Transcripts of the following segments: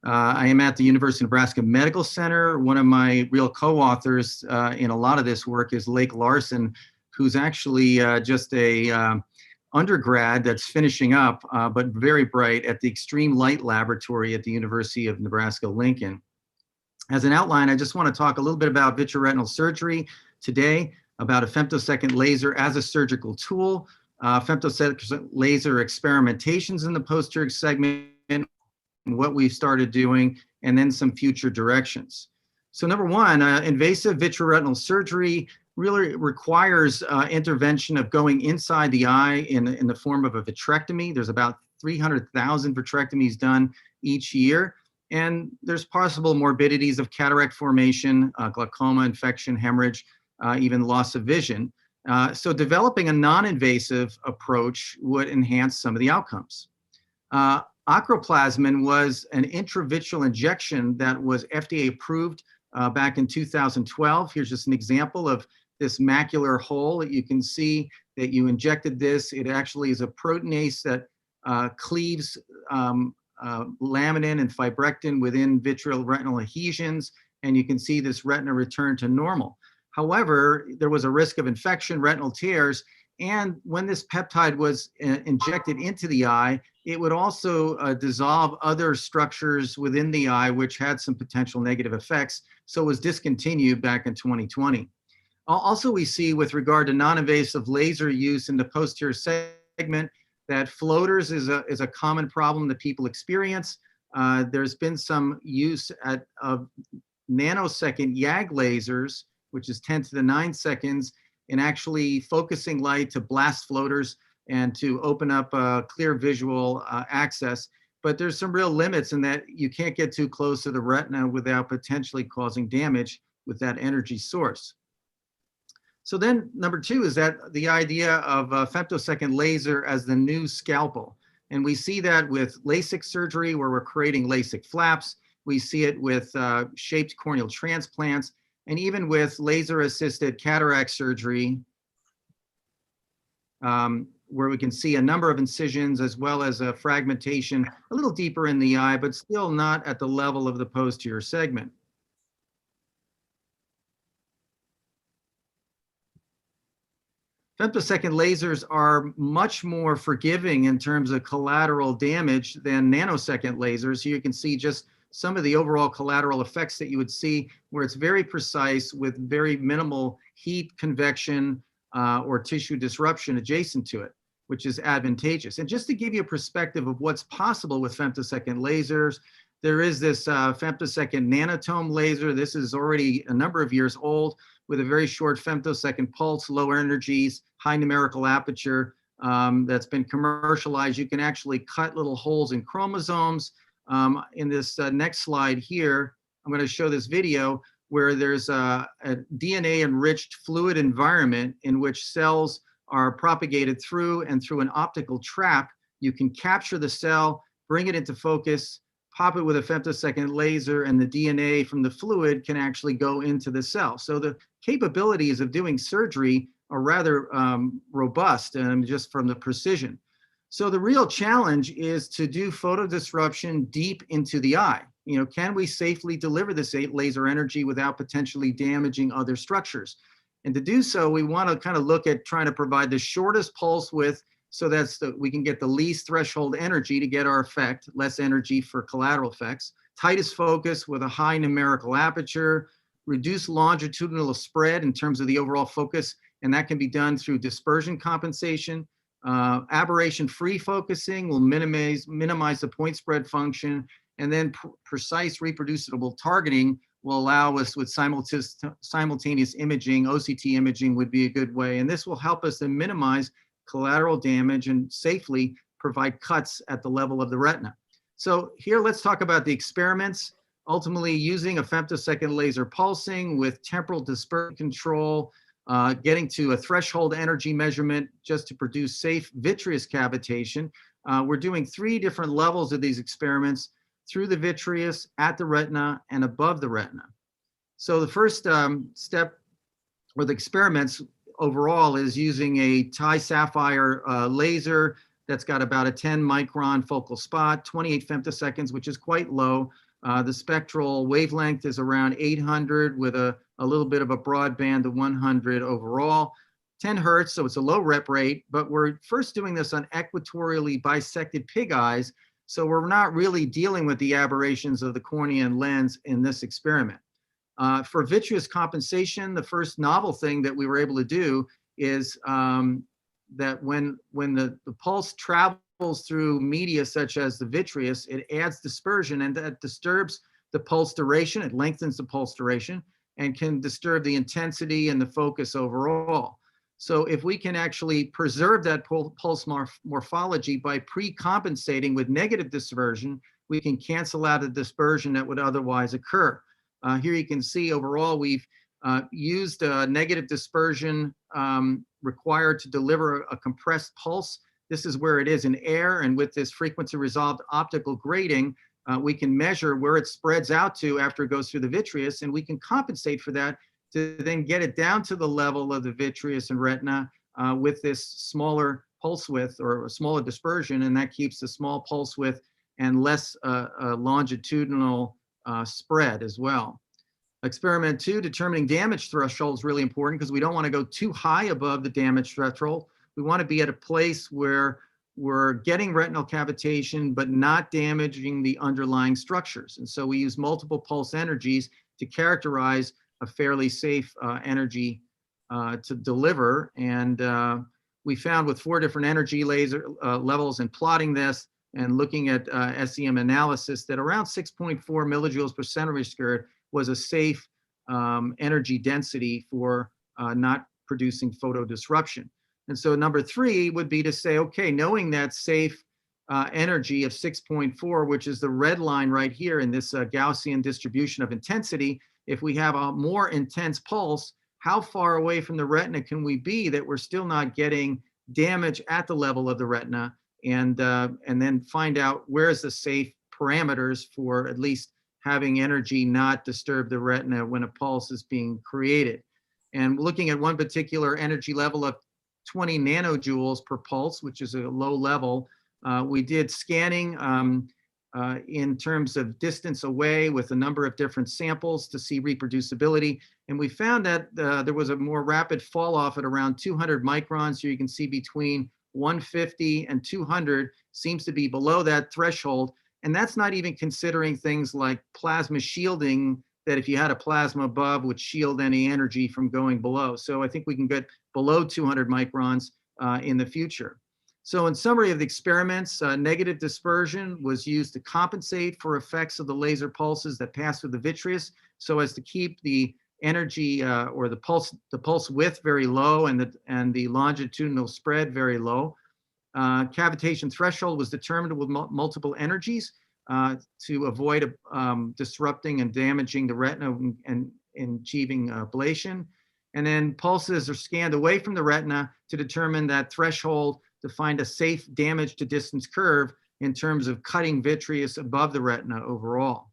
I am at the University of Nebraska Medical Center. One of my real co-authors in a lot of this work is Lake Larson, who's actually just a undergrad that's finishing up, but very bright at the Extreme Light Laboratory at the University of Nebraska-Lincoln. As an outline, I just want to talk a little bit about vitreoretinal surgery today, about a femtosecond laser as a surgical tool, femtosecond laser experimentations in the posterior segment, what we started doing, and then some future directions. So number one, invasive vitreoretinal surgery really requires intervention of going inside the eye in the form of a vitrectomy. There's about 300,000 vitrectomies done each year, and there's possible morbidities of cataract formation, glaucoma, infection, hemorrhage, even loss of vision. So developing a non-invasive approach would enhance some of the outcomes. Acroplasmin was an intravitreal injection that was FDA approved back in 2012. Here's just an example of this macular hole that you can see that you injected this. It actually is a proteinase that cleaves laminin and fibrectin within vitreoretinal adhesions, and you can see this retina return to normal. However, there was a risk of infection, retinal tears, and when this peptide was injected into the eye, it would also dissolve other structures within the eye, which had some potential negative effects. So it was discontinued back in 2020. Also, we see with regard to non-invasive laser use in the posterior segment that floaters is a common problem that people experience. There's been some use of nanosecond YAG lasers, which is 10 to the 9 seconds, in actually focusing light to blast floaters and to open up clear visual access. But there's some real limits in that you can't get too close to the retina without potentially causing damage with that energy source. So then number two is that the idea of a femtosecond laser as the new scalpel. And we see that with LASIK surgery, where we're creating LASIK flaps. We see it with shaped corneal transplants, and even with laser-assisted cataract surgery, where we can see a number of incisions as well as a fragmentation a little deeper in the eye, but still not at the level of the posterior segment. Femtosecond lasers are much more forgiving in terms of collateral damage than nanosecond lasers. Here you can see just some of the overall collateral effects that you would see, where it's very precise with very minimal heat, convection, or tissue disruption adjacent to it, which is advantageous. And just to give you a perspective of what's possible with femtosecond lasers, there is this femtosecond nanotome laser. This is already a number of years old with a very short femtosecond pulse, low energies, high numerical aperture that's been commercialized. You can actually cut little holes in chromosomes. In this next slide here, I'm going to show this video where there's a DNA-enriched fluid environment in which cells are propagated through, and through an optical trap, you can capture the cell, bring it into focus, pop it with a femtosecond laser, and the DNA from the fluid can actually go into the cell. So the capabilities of doing surgery are rather robust, and just from the precision. So the real challenge is to do photodisruption deep into the eye. You know, can we safely deliver this laser energy without potentially damaging other structures? And to do so, we want to kind of look at trying to provide the shortest pulse width, so we can get the least threshold energy to get our effect, less energy for collateral effects, tightest focus with a high numerical aperture, reduce longitudinal spread in terms of the overall focus, and that can be done through dispersion compensation. Aberration-free focusing will minimize the point spread function, and then precise reproducible targeting will allow us with simultaneous imaging. OCT imaging would be a good way, and this will help us to minimize collateral damage and safely provide cuts at the level of the retina. So here, let's talk about the experiments. Ultimately, using a femtosecond laser pulsing with temporal dispersion control, getting to a threshold energy measurement just to produce safe vitreous cavitation. We're doing 3 different levels of these experiments: through the vitreous, at the retina, and above the retina. So the first step or the experiments overall is using a Ti-Sapphire laser that's got about a 10 micron focal spot, 28 femtoseconds, which is quite low. The spectral wavelength is around 800 with a little bit of a broadband of 100 overall. 10 hertz, so it's a low rep rate, but we're first doing this on equatorially bisected pig eyes, so we're not really dealing with the aberrations of the cornea and lens in this experiment. For vitreous compensation, the first novel thing that we were able to do is that when the pulse travels through media such as the vitreous, it adds dispersion, and that disturbs the pulse duration. It lengthens the pulse duration and can disturb the intensity and the focus overall. So if we can actually preserve that pulse morphology by pre-compensating with negative dispersion, we can cancel out the dispersion that would otherwise occur. Here you can see overall we've used negative dispersion required to deliver a compressed pulse. This is where it is in air, and with this frequency resolved optical grating, we can measure where it spreads out to after it goes through the vitreous, and we can compensate for that to then get it down to the level of the vitreous and retina with this smaller pulse width or a smaller dispersion, and that keeps the small pulse width and less longitudinal spread as well. Experiment 2, determining damage threshold is really important because we don't want to go too high above the damage threshold. We want to be at a place where we're getting retinal cavitation but not damaging the underlying structures. And so we use multiple pulse energies to characterize a fairly safe energy to deliver. And we found with 4 different energy laser levels and plotting this and looking at SEM analysis that around 6.4 millijoules per centimeter squared was a safe energy density for not producing photo disruption. And so number 3 would be to say, okay, knowing that safe energy of 6.4, which is the red line right here in this Gaussian distribution of intensity, if we have a more intense pulse, how far away from the retina can we be that we're still not getting damage at the level of the retina, and then find out where's the safe parameters for at least having energy not disturb the retina when a pulse is being created. And looking at one particular energy level of 20 nanojoules per pulse, which is a low level, we did scanning in terms of distance away with a number of different samples to see reproducibility. And we found that there was a more rapid fall off at around 200 microns. Here you can see between 150 and 200 seems to be below that threshold. And that's not even considering things like plasma shielding, that if you had a plasma above would shield any energy from going below. So I think we can get below 200 microns in the future. So in summary of the experiments, negative dispersion was used to compensate for effects of the laser pulses that pass through the vitreous, so as to keep the energy or the pulse width very low and the longitudinal spread very low. Cavitation threshold was determined with multiple energies to avoid disrupting and damaging the retina and achieving ablation. And then pulses are scanned away from the retina to determine that threshold to find a safe damage to distance curve in terms of cutting vitreous above the retina overall.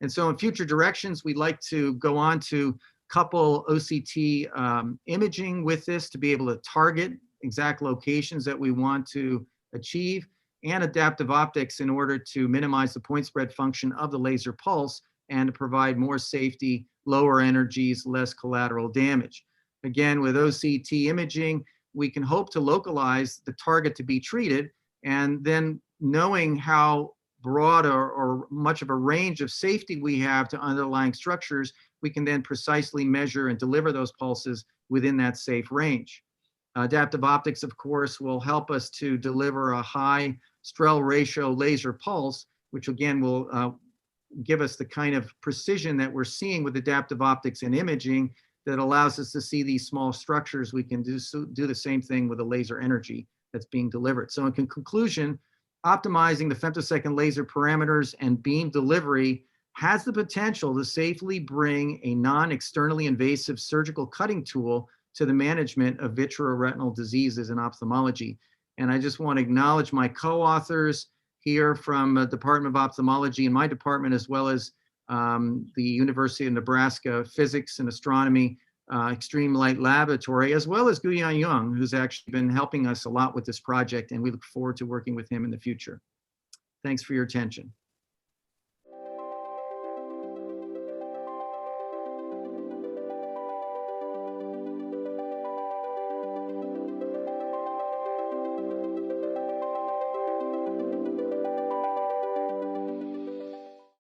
And so in future directions, we'd like to go on to couple OCT imaging with this to be able to target exact locations that we want to achieve, and adaptive optics in order to minimize the point spread function of the laser pulse and to provide more safety, lower energies, less collateral damage. Again, with OCT imaging, we can hope to localize the target to be treated, and then knowing how broad or much of a range of safety we have to underlying structures, we can then precisely measure and deliver those pulses within that safe range. Adaptive optics, of course, will help us to deliver a high Strel ratio laser pulse, which again will give us the kind of precision that we're seeing with adaptive optics and imaging that allows us to see these small structures. We can do the same thing with the laser energy that's being delivered. So in conclusion, optimizing the femtosecond laser parameters and beam delivery has the potential to safely bring a non-externally invasive surgical cutting tool to the management of vitreoretinal diseases in ophthalmology. And I just want to acknowledge my co-authors here from the Department of Ophthalmology and my department, as well as the University of Nebraska Physics and Astronomy Extreme Light Laboratory, as well as Guyan Young, who's actually been helping us a lot with this project, and we look forward to working with him in the future. Thanks for your attention.